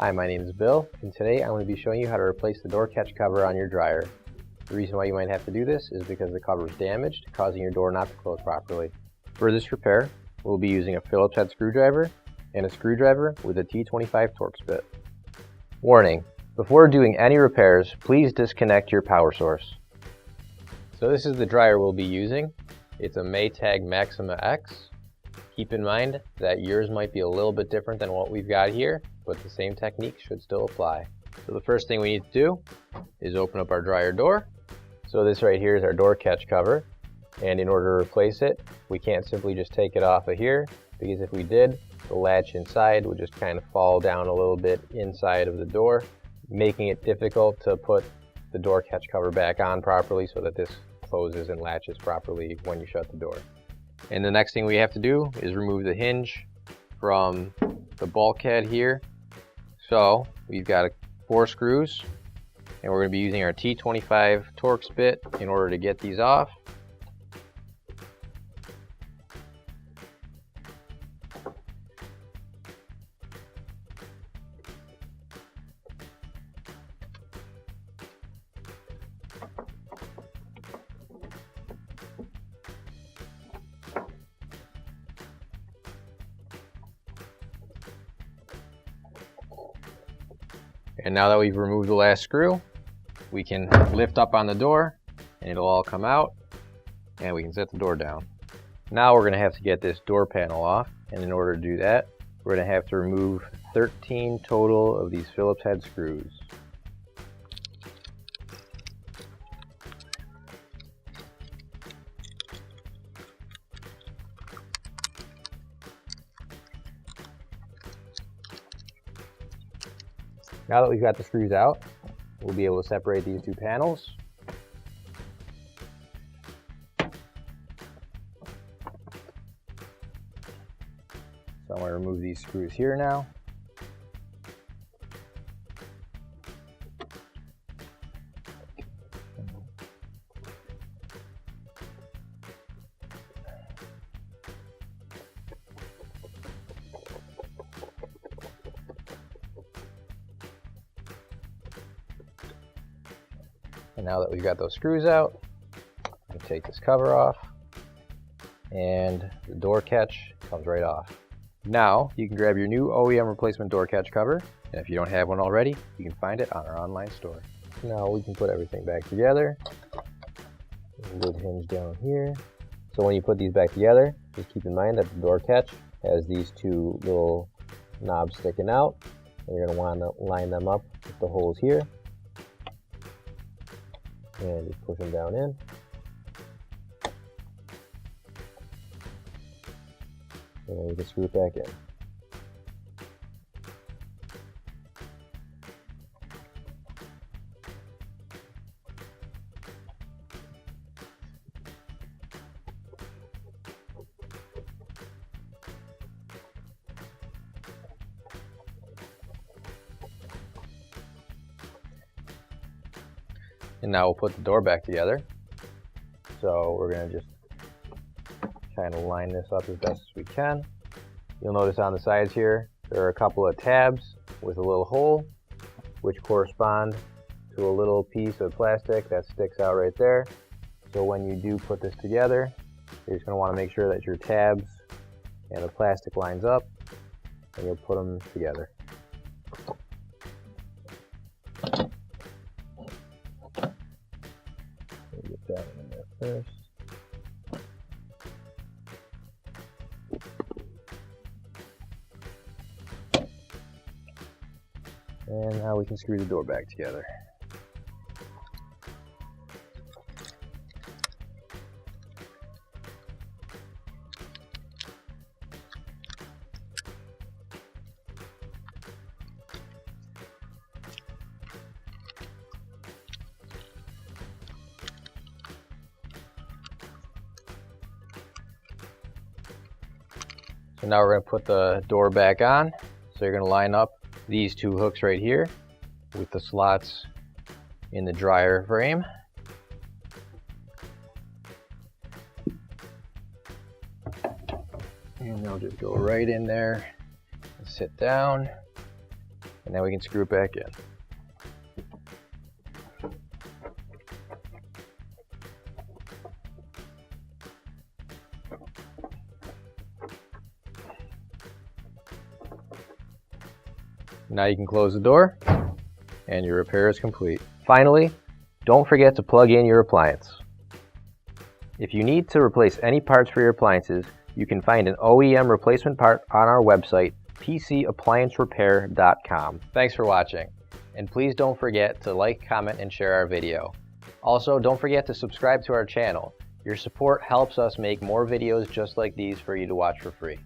Hi, my name is Bill, and today I'm going to be showing you how to replace the door catch cover on your dryer. The reason why you might have to do this is because the cover is damaged, causing your door not to close properly. For this repair, we'll be using a Phillips head screwdriver and a screwdriver with a T25 Torx bit. Warning: before doing any repairs, please disconnect your power source. So this is the dryer we'll be using. It's a Maytag Maxima X. Keep in mind that yours might be a little bit different than what we've got here, but the same technique should still apply. So the first thing we need to do is open up our dryer door. So this right here is our door catch cover, and in order to replace it, we can't simply just take it off of here, because if we did, the latch inside would just kind of fall down a little bit inside of the door, making it difficult to put the door catch cover back on properly so that this closes and latches properly when you shut the door. And the next thing we have to do is remove the hinge from the bulkhead here. So we've got 4 screws, and we're going to be using our T25 Torx bit in order to get these off. And now that we've removed the last screw, we can lift up on the door and it'll all come out, and we can set the door down. Now we're going to have to get this door panel off, and in order to do that, we're going to have to remove 13 total of these Phillips head screws. Now that we've got the screws out, we'll be able to separate these two panels. So I'm going to remove these screws here now. And now that we've got those screws out, we take this cover off, and the door catch comes right off. Now you can grab your new OEM replacement door catch cover, and if you don't have one already, you can find it on our online store. Now we can put everything back together. Good hinge down here. So when you put these back together, just keep in mind that the door catch has these two little knobs sticking out, and you're going to want to line them up with the holes here. And just push them down in. And then we can screw it back in. And now we'll put the door back together. So we're going to just kind of line this up as best as we can. You'll notice on the sides here, there are a couple of tabs with a little hole, which correspond to a little piece of plastic that sticks out right there. So when you do put this together, you're just going to want to make sure that your tabs and the plastic lines up, and you'll put them together. Get that in there first. And now we can screw the door back together. So now we're going to put the door back on. So you're going to line up these two hooks right here with the slots in the dryer frame. And they'll just go right in there and sit down. And now we can screw it back in. Now you can close the door, and your repair is complete. Finally, don't forget to plug in your appliance. If you need to replace any parts for your appliances, you can find an OEM replacement part on our website, PCApplianceRepair.com. Thanks for watching, and please don't forget to like, comment, and share our video. Also, don't forget to subscribe to our channel. Your support helps us make more videos just like these for you to watch for free.